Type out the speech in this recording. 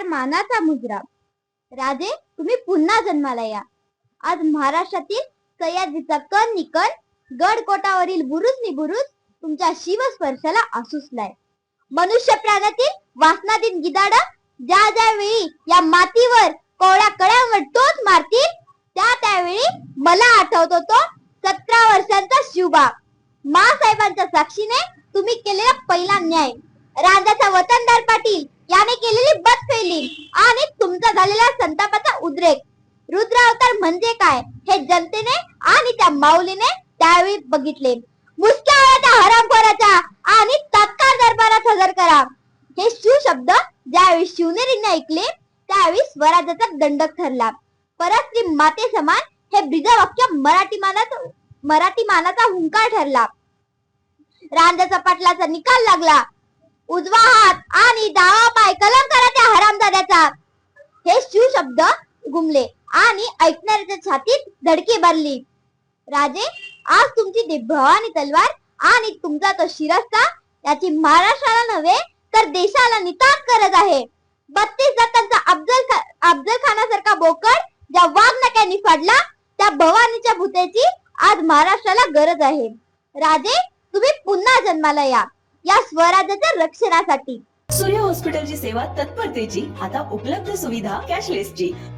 मानाचा मुजरा. राजे, तुम्ही पुन्हा जन्माला या. आज महाराष्ट्रातील सह्याद्रीचा कण निकण, गड कोटावरील बुरुज निबुरुज तुमच्या शिवस्पर्शाला आसुसलाय. मनुष्य प्राण्यातील वासनाधीन गिधाड ज्या ज्या वेळी या मातीवर कोवळ्या कळ्यांवर टोच मारतील, त्यावेळी मला आठवतो तो 17 वर्षांचा शिवबा. मासाहेबांच्या साक्षीने तुम्ही केलेला पहिला न्याय, राजाचा वतनदार पाटील याने केलेली बदफेली आणि तुमचा झालेला संतापाचा उद्रेक. रुद्र अवतार म्हणजे काय हे जनतेने आणि त्या माऊलीने त्यावेळी बघितले. मुसक्या त्या हरामखोराचा आणि तत्काळ दरबारात हजर करा. हे शिवशब्द ज्यावेळी शिवनेरीने ऐकले त्यावेळी स्वराज्याचा दंडक ठरला. परस्त्री माते समान हे ब्रीजवाक्य मराठी मानाचा हुंकार ठरला. रांजाचा पाटलाचा निकाल लागला. उजवा हात आणि डावा पाय कलम करा त्या हरामजाद्याचा. हे शिवशब्द घुमले आणि ऐकणाऱ्याच्या छातीत धडकी भरली. राजे, आज तुमची भवानी तलवार आणि तुमचा तो शिरस्ता याची महाराष्ट्राला नव्हे तर देशाला नितांत गरज आहे. 32 जातांचा अफजल खानासारखा बोकड ज्या वाघनक्यांनी फाडला, त्या भवानीच्या भूतेची आज महाराष्ट्राला गरज आहे. राजे, तुम्ही पुन्हा जन्माला या स्वराज्याच्या रक्षणासाठी. सूर्य हॉस्पिटलची सेवा तत्परतेची, आता उपलब्ध सुविधा कॅशलेसची.